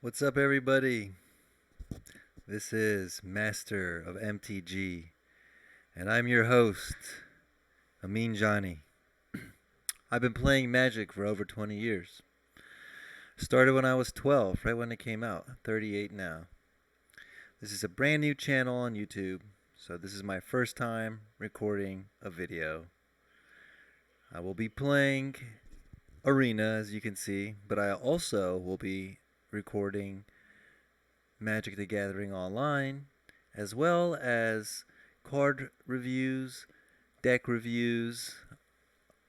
What's up, everybody? This is Master of MTG, and I'm your host, Amin Johnny. I've been playing Magic for over 20 years. Started when I was 12, right when it came out. 38 now. This is a brand new channel on YouTube, so this is my first time recording a video. I will be playing Arena, as you can see, but I also will be recording Magic the Gathering online, as well as card reviews, deck reviews,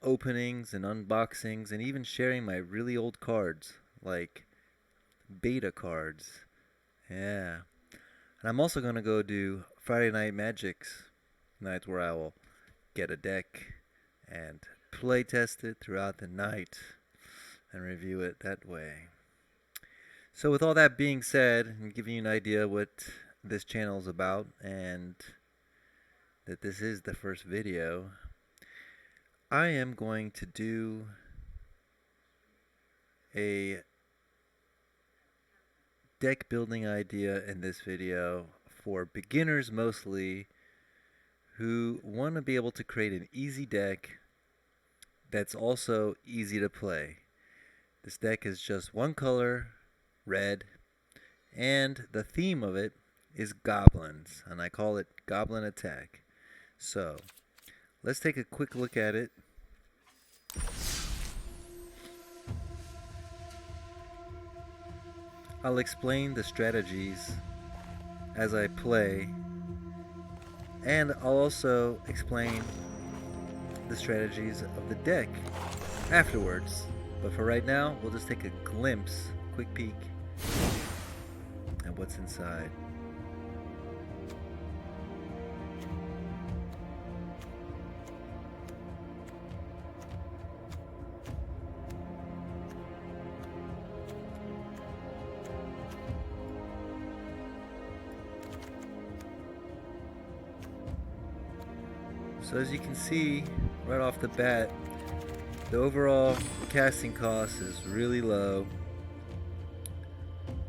openings and unboxings, and even sharing my really old cards, like beta cards. Yeah. And I'm also going to go do Friday Night Magics nights where I will get a deck and play test it throughout the night and review it that way. So with all that being said, and giving you an idea what this channel is about, and that this is the first video, I am going to do a deck building idea in this video for beginners mostly, who want to be able to create an easy deck that's also easy to play. This deck is just one color, red, and the theme of it is goblins, and I call it Goblin Attack. So let's take a quick look at it. I'll explain the strategies as I play, and I'll also explain the strategies of the deck afterwards. But for right now, we'll just take a glimpse, quick peek at what's inside. So as you can see right off the bat, the overall casting cost is really low,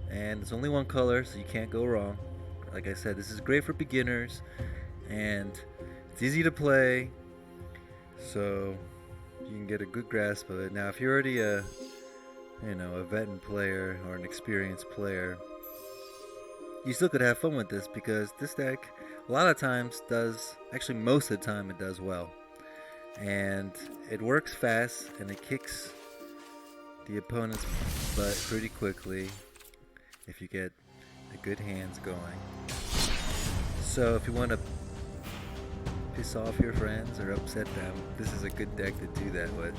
and it's only one color, so you can't go wrong. Like I said, this is great for beginners, and it's easy to play, so you can get a good grasp of it. Now, if you're already a veteran player or an experienced player, you still could have fun with this, because this deck a lot of times does, actually most of the time it does well. And it works fast, and it kicks the opponent's butt pretty quickly if you get the good hands going. So if you want to piss off your friends or upset them, this is a good deck to do that with.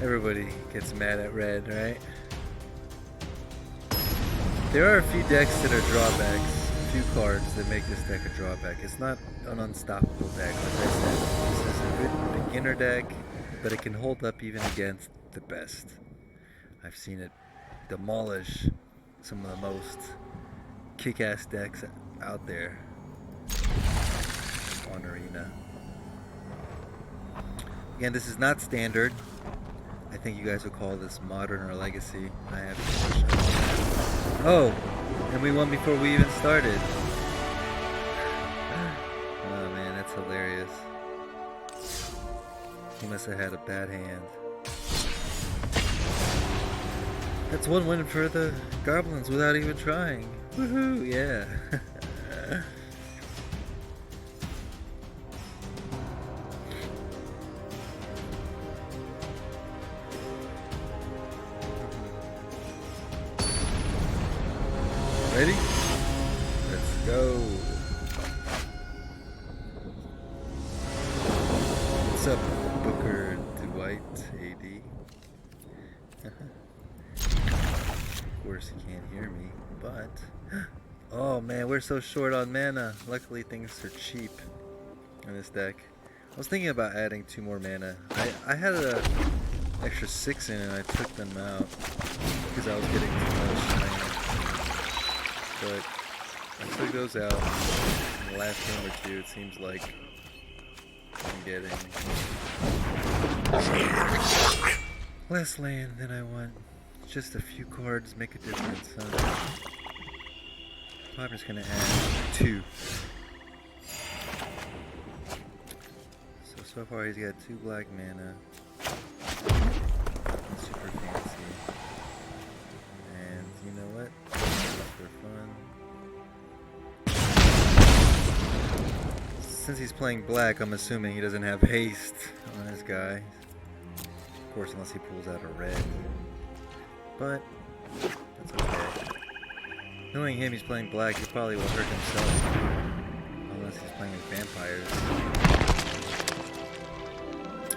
Everybody gets mad at red, right? There are a few decks that are drawbacks. Few cards that make this deck a drawback. It's not an unstoppable deck. Like I said, this is a good beginner deck, but it can hold up even against the best. I've seen it demolish some of the most kick-ass decks out there on Arena. Again, this is not standard. I think you guys would call this modern or legacy. I have no question. Oh! And we won before we even started. Oh man, that's hilarious. He must have had a bad hand. That's one win for the goblins without even trying. Woohoo, yeah. Ready? Let's go. What's up, Booker Dwight AD? Of course he can't hear me, but oh man, we're so short on mana. Luckily things are cheap in this deck. I was thinking about adding 2 more mana. I had an extra 6 in and I took them out because I was getting too much shiny. But I took those out in the last game or two. It seems like I'm getting less land than I want. Just a few cards make a difference. Huh? I'm just gonna add 2. So far he's got 2 black mana. Nothing super fancy. And you know what? Just for fun. Since he's playing black, I'm assuming he doesn't have haste on his guy. Of course, unless he pulls out a red. But that's okay. Knowing him, he's playing black, he probably will hurt himself. Unless he's playing with vampires.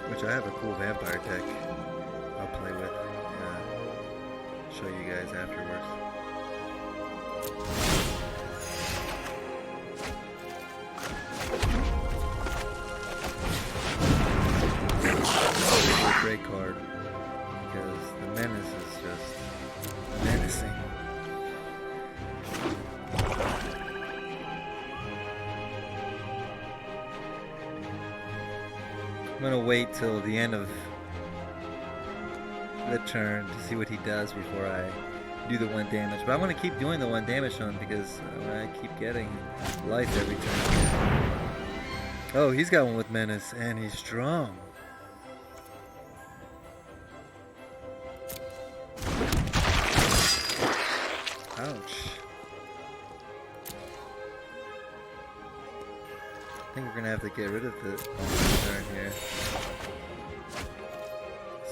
Which I have a cool vampire deck I'll play with. Show you guys afterwards. It's a great card because the menace is just menacing. I'm gonna wait till the end of the turn to see what he does before I do the 1 damage. But I'm gonna keep doing the 1 damage on him because I keep getting life every turn. Oh, he's got one with menace and he's strong. Ouch. I think we're gonna have to get rid of the turn here.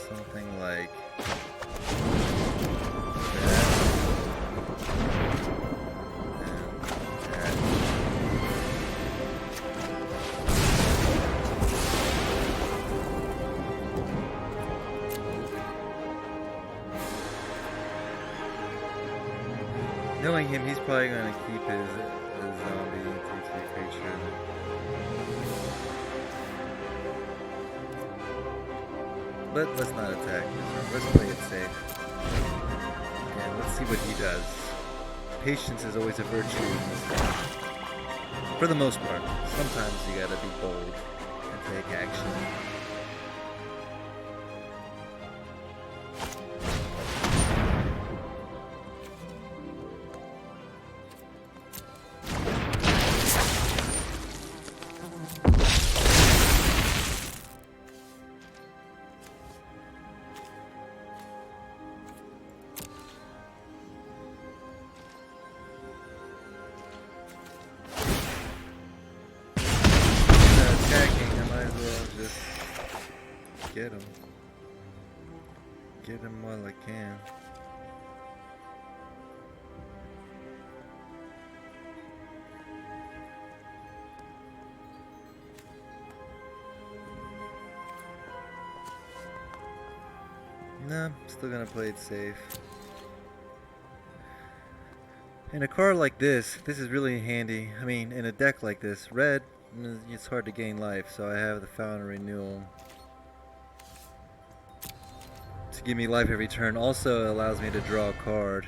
Something like that. And that. Knowing him, he's probably gonna keep his zombie 2/2 creature. But let's not attack. Let's play it safe. And let's see what he does. Patience is always a virtue in this game. For the most part. Sometimes you gotta be bold and take action. Get him. Get him while I can. Nah, still gonna play it safe. In a card like this is really handy. I mean, in a deck like this, red, it's hard to gain life, so I have the Fountain of Renewal to give me life every turn. Also, it allows me to draw a card,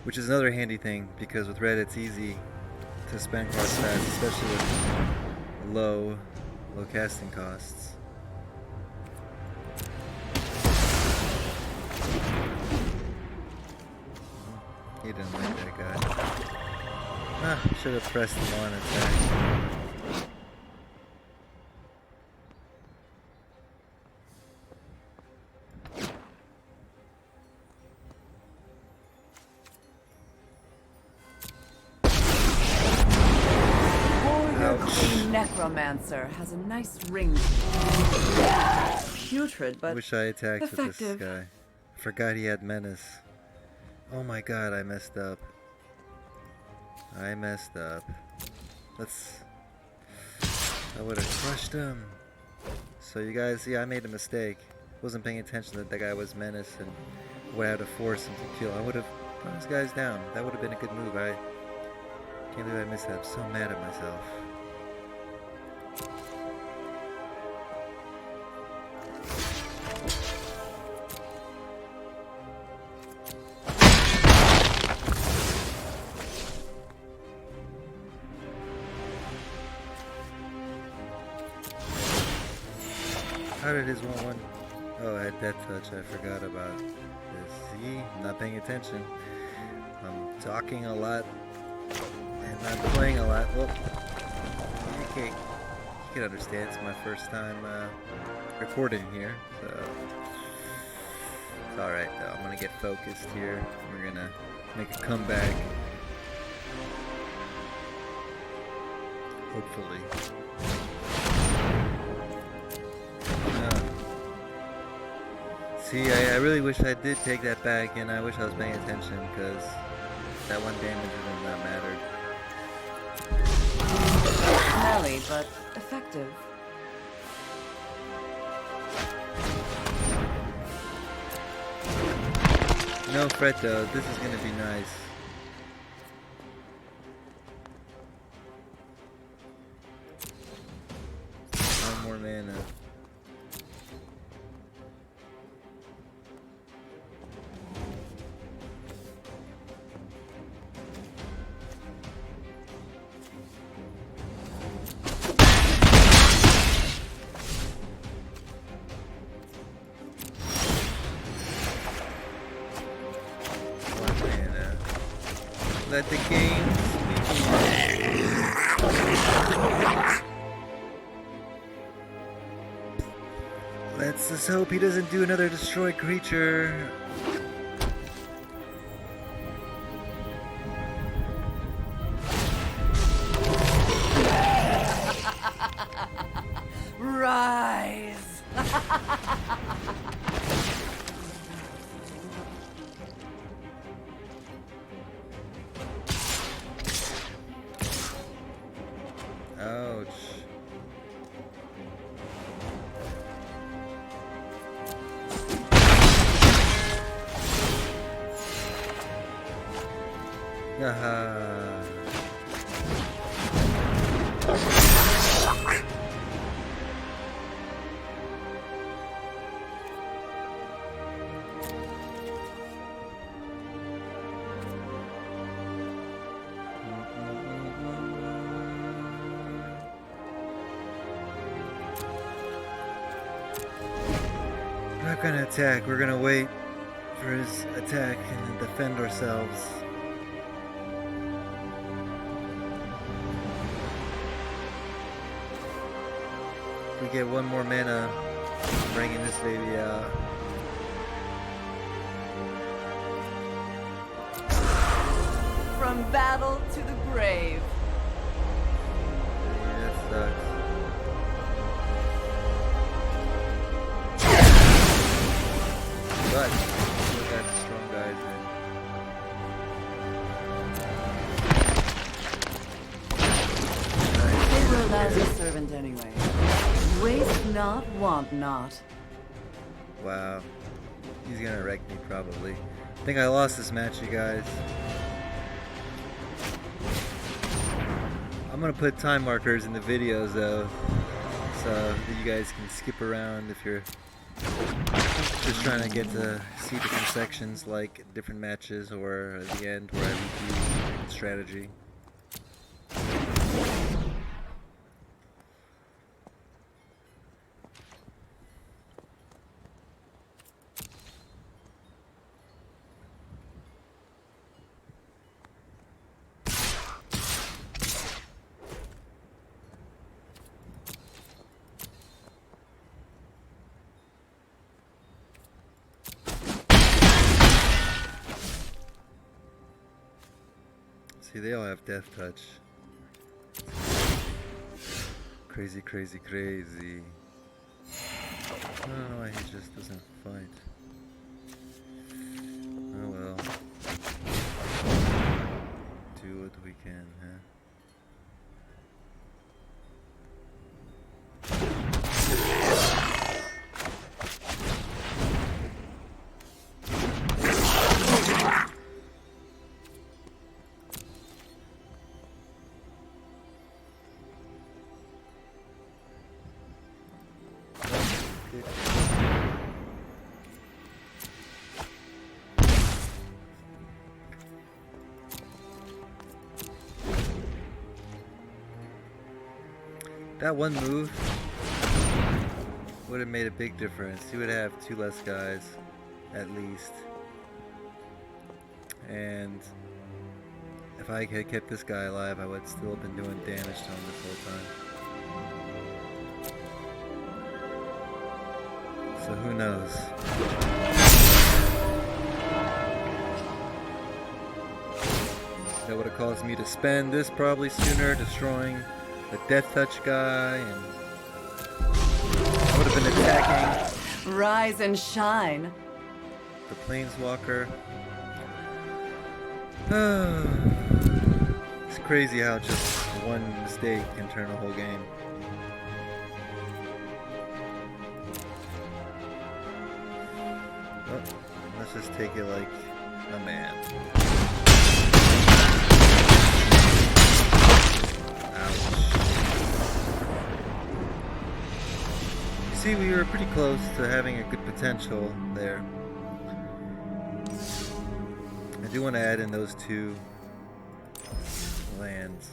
which is another handy thing, because with red it's easy to spend cards fast, especially with low casting costs. He didn't like that guy. Should have pressed him on attack. Necromancer has a nice ring. Putrid, but wish I attacked effective. With this guy. Forgot he had menace. Oh my god, I messed up. I would have crushed him. So you guys see, I made a mistake. Wasn't paying attention that guy was menace and would have to force him to kill. I would have put those guys down. That would have been a good move. I can't believe I missed that. I'm so mad at myself. How did his 1/1 Oh, I had Death Touch. I forgot about this. See? I'm not paying attention. I'm talking a lot and not playing a lot. Well, you can understand. It's my first time recording here, so it's alright though. I'm gonna get focused here. We're gonna make a comeback. Hopefully. See, I really wish I did take that back, and I wish I was paying attention, because that one damage would not mattered. Smelly, but effective. No fret though, this is gonna be nice. One more mana. Let the game begin. Let's just hope he doesn't do another destroy creature. Rise! Ouch. Aha. We're not gonna attack, we're gonna wait for his attack and then defend ourselves. If we get one more mana, I'm bringing this baby out. From battle to the grave. Yeah, that sucks. But we got strong guys in. They were a lousy servant anyway. Waste not, want not. Wow. He's gonna wreck me probably. I think I lost this match, you guys. I'm gonna put time markers in the videos though, so that you guys can skip around if you're just trying to get to see different sections, like different matches, or at the end where I review strategy. See, they all have death touch. Crazy, crazy, crazy. I don't know why he just doesn't fight. Oh well. Do what we can, huh? That one move would have made a big difference. He would have 2 less guys, at least. And if I had kept this guy alive, I would still have been doing damage to him this whole time. So who knows? That would have caused me to spend this probably sooner, destroying the Death Touch guy, and I would have been attacking Rise and shine. the Planeswalker. It's crazy how just one mistake can turn a whole game. Oh, let's just take it like a man. Ouch. You see, we were pretty close to having a good potential there. I do want to add in those 2 lands.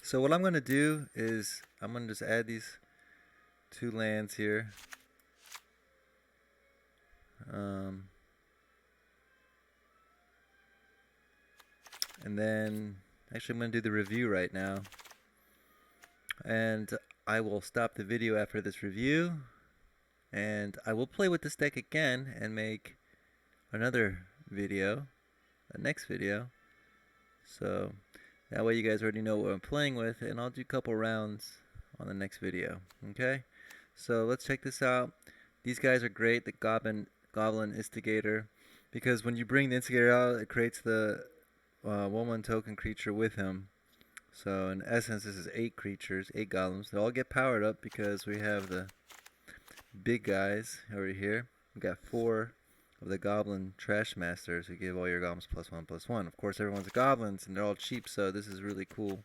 So what I'm going to do is I'm going to just add these 2 lands here. And then, actually I'm going to do the review right now. And I will stop the video after this review. And I will play with this deck again and make another video, the next video. So that way you guys already know what I'm playing with, and I'll do a couple rounds on the next video. Okay? So let's check this out. These guys are great, the Goblin Instigator, because when you bring the Instigator out, it creates the 1/1 token creature with him. So in essence, this is 8 creatures, 8 goblins. They all get powered up because we have the big guys over here. We got 4 of the Goblin Trashmasters who give all your goblins +1/+1. Of course, everyone's goblins and they're all cheap, so this is really cool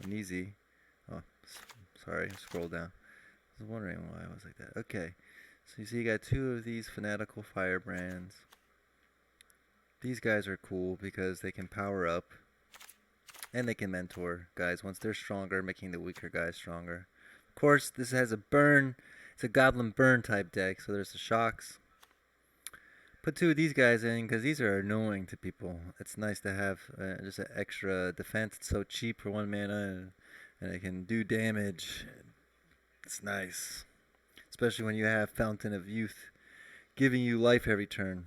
and easy. Oh, sorry, scroll down. I was wondering why I was like that. Okay, so you see you got 2 of these Fanatical Firebrands. These guys are cool because they can power up and they can mentor guys once they're stronger, making the weaker guys stronger. Of course, this has a burn. It's a Goblin burn type deck, so there's the shocks. Put 2 of these guys in because these are annoying to people. It's nice to have just an extra defense. It's so cheap for 1 mana, and it can do damage. It's nice, especially when you have Fountain of Youth giving you life every turn.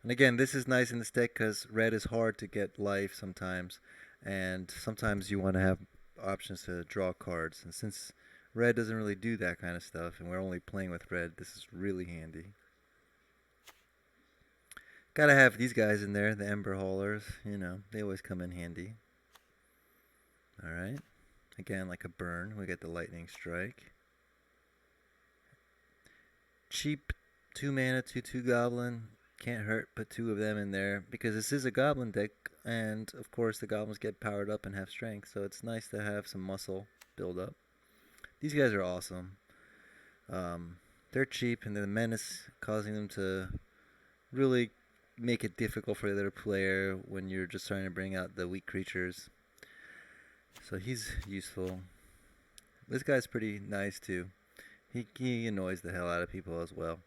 And again, this is nice in this deck because red is hard to get life sometimes, and sometimes you want to have options to draw cards. And since red doesn't really do that kind of stuff, and we're only playing with red, this is really handy. Gotta have these guys in there, the Ember Haulers. You know, they always come in handy. Alright. Again, like a burn, we get the Lightning Strike. Cheap 2 mana, 2/2 Goblin. Can't hurt, put 2 of them in there because this is a Goblin deck, and of course the Goblins get powered up and have strength, so it's nice to have some muscle build up. These guys are awesome. They're cheap, and the menace causing them to really make it difficult for the other player when you're just trying to bring out the weak creatures. So he's useful. This guy's pretty nice too. He annoys the hell out of people as well.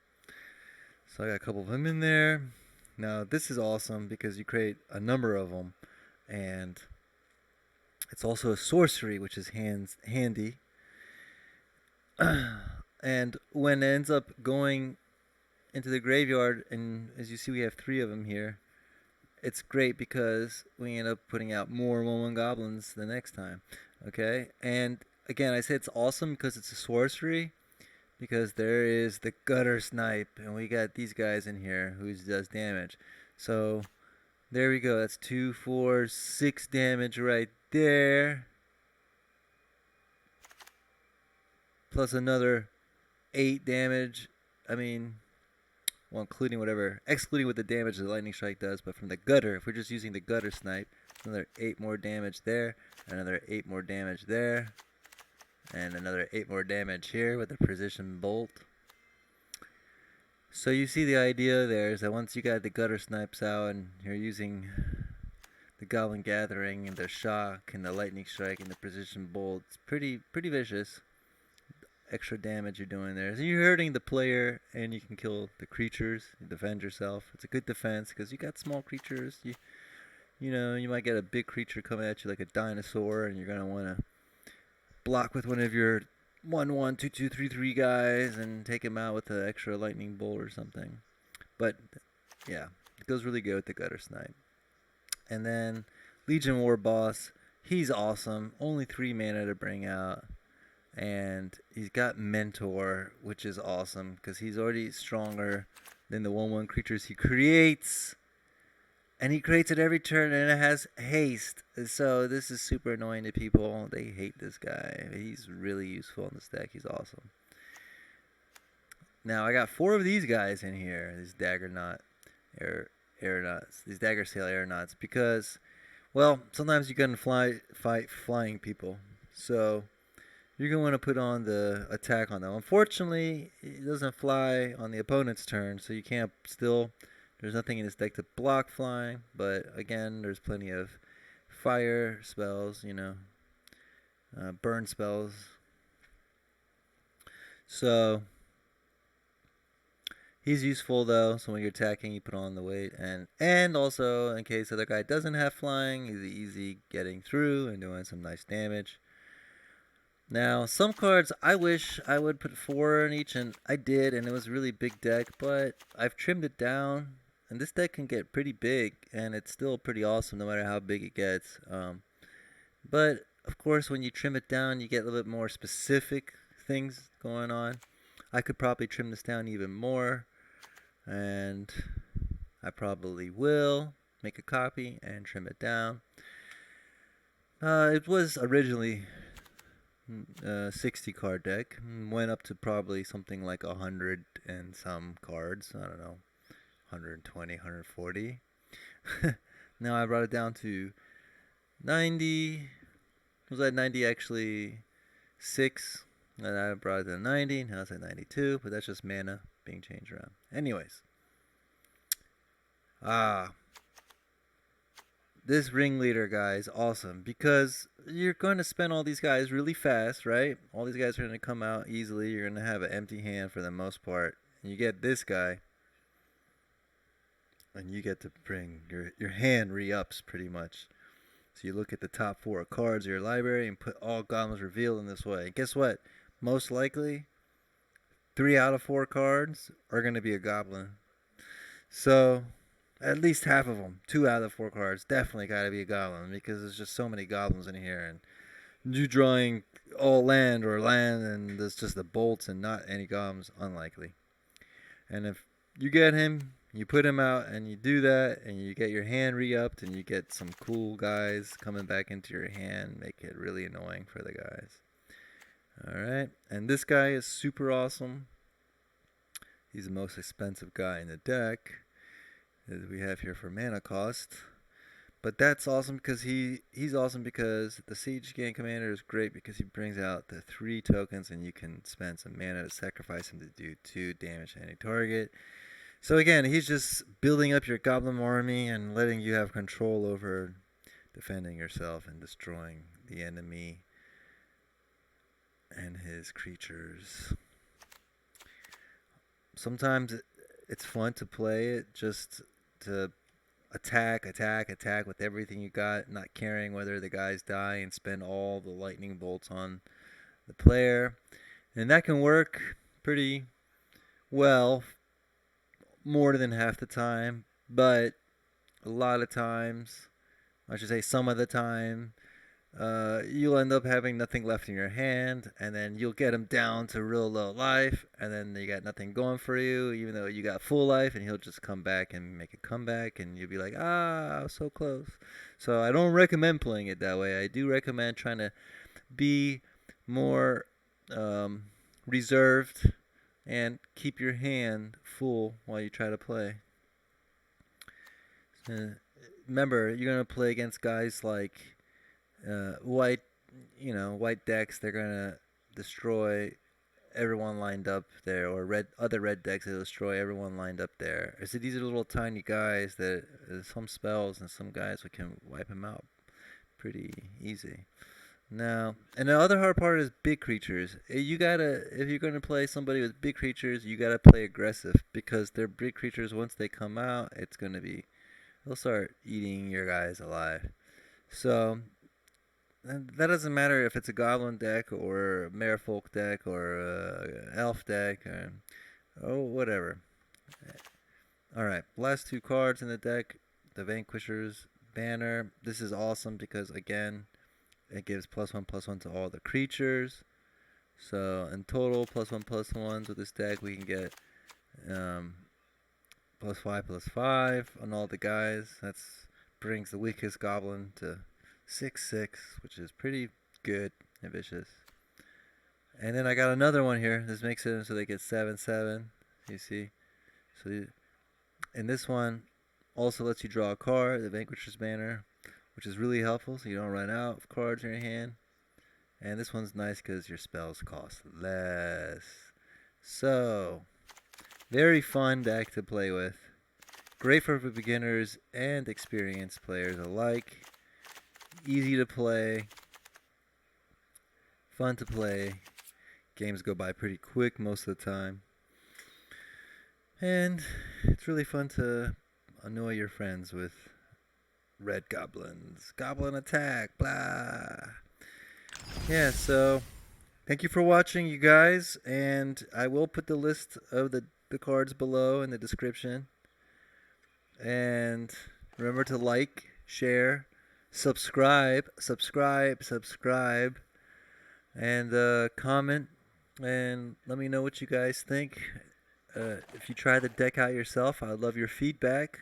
So I got a couple of them in there. Now this is awesome because you create a number of them, and it's also a sorcery, which is handy. And when it ends up going into the graveyard, and as you see we have 3 of them here, it's great because we end up putting out more 1/1 goblins the next time. Okay, and again I say it's awesome because it's a sorcery, because there is the Guttersnipe, and we got these guys in here who does damage. So there we go, that's 2, 4, 6 damage right there, plus another 8 damage. I mean, well, excluding what the damage the Lightning Strike does, but from the gutter, if we're just using the Guttersnipe, another 8 more damage there, another 8 more damage there, and another 8 more damage here with the Precision Bolt. So you see the idea there is that once you got the Guttersnipes out and you're using the Goblin Gathering and the Shock and the Lightning Strike and the Precision Bolt, it's pretty vicious. Extra damage you're doing there. So you're hurting the player and you can kill the creatures, you defend yourself. It's a good defense because you got small creatures. You know, you might get a big creature coming at you like a dinosaur and you're going to want to block with one of your 1/1, 2/2, 3/3 guys and take him out with an extra lightning bolt or something. But yeah, it goes really good with the Guttersnipe. And then Legion Warboss, he's awesome. Only 3 mana to bring out. And he's got Mentor, which is awesome because he's already stronger than the 1/1 creatures he creates. And he creates it every turn, and it has haste. So this is super annoying to people. They hate this guy. He's really useful in this deck. He's awesome. Now I got 4 of these guys in here. These Daggersail Aeronauts. These Daggersail Aeronauts, because, well, sometimes you can fight flying people. So you're going to want to put on the attack on them. Unfortunately, it doesn't fly on the opponent's turn, so you can't still. There's nothing in this deck to block flying, but again, there's plenty of fire spells, you know, burn spells. So he's useful though. So when you're attacking, you put on the weight, and also in case the other guy doesn't have flying, he's easy getting through and doing some nice damage. Now, some cards I wish I would put 4 in each, and I did, and it was a really big deck, but I've trimmed it down, and this deck can get pretty big, and it's still pretty awesome no matter how big it gets. But, of course, when you trim it down, you get a little bit more specific things going on. I could probably trim this down even more, and I probably will make a copy and trim it down. It was originally 60 card deck, went up to probably something like 100 and some cards. I don't know, 120, 140. Now I brought it down to 90. Was that 90 actually 6? And I brought it to 90. Now it's at 92, but that's just mana being changed around. Anyways, this Ringleader guy is awesome because you're going to spend all these guys really fast, right? All these guys are going to come out easily. You're going to have an empty hand for the most part. And you get this guy, and you get to bring your hand re-ups pretty much. So you look at the top 4 cards of your library and put all goblins revealed in this way. And guess what? Most likely, 3 out of 4 cards are going to be a goblin. So at least half of them, 2 out of the 4 cards, definitely got to be a goblin because there's just so many goblins in here, and you drawing all land or land, and there's just the bolts and not any goblins, unlikely. And if you get him, you put him out, and you do that, and you get your hand re-upped, and you get some cool guys coming back into your hand, make it really annoying for the guys. All right, and this guy is super awesome. He's the most expensive guy in the deck that we have here for mana cost. But that's awesome because he's awesome because the Siege Gang Commander is great because he brings out the 3 tokens and you can spend some mana to sacrifice him to do 2 damage to any target. So again, he's just building up your Goblin army and letting you have control over defending yourself and destroying the enemy and his creatures. Sometimes it's fun to play it just to attack with everything you got, not caring whether the guys die, and spend all the lightning bolts on the player. And that can work pretty well more than half the time, but a lot of times, I should say some of the time, you'll end up having nothing left in your hand, and then you'll get him down to real low life, and then you got nothing going for you, even though you got full life, and he'll just come back and make a comeback, and you'll be like, I was so close. So I don't recommend playing it that way. I do recommend trying to be more reserved and keep your hand full while you try to play. Remember, you're going to play against guys like white decks. They're gonna destroy everyone lined up there, or other red decks that destroy everyone lined up there. So these are little tiny guys that some spells and some guys we can wipe them out pretty easy. Now, and the other hard part is big creatures. You gotta, if you're gonna play somebody with big creatures, you gotta play aggressive because they're big creatures. Once they come out, they'll start eating your guys alive. So that doesn't matter if it's a goblin deck or a merfolk deck or a elf deck or whatever. Alright, last two cards in the deck, the Vanquisher's banner. This is awesome because, again, it gives +1/+1 to all the creatures. So in total, +1/+1s with this deck, we can get +5/+5 on all the guys. That's brings the weakest goblin to 6/6, which is pretty good and vicious. And then I got another one here. This makes it so they get 7/7. You see? And this one also lets you draw a card, the Vanquisher's banner, which is really helpful so you don't run out of cards in your hand. And this one's nice because your spells cost less. So, very fun deck to play with. Great for beginners and experienced players alike. Easy to play. Fun to play. Games go by pretty quick most of the time. And it's really fun to annoy your friends with red goblins. Goblin attack, blah. Yeah, so thank you for watching, you guys. And I will put the list of the cards below in the description. And remember to like, share, subscribe, and comment, and let me know what you guys think. If you try the deck out yourself, I'd love your feedback.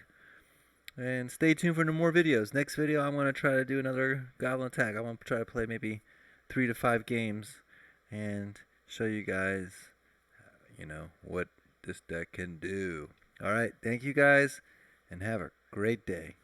And stay tuned for more videos. Next video, I'm going to try to do another Goblin attack. I want to try to play maybe 3 to 5 games and show you guys, what this deck can do. Alright, thank you guys, and have a great day.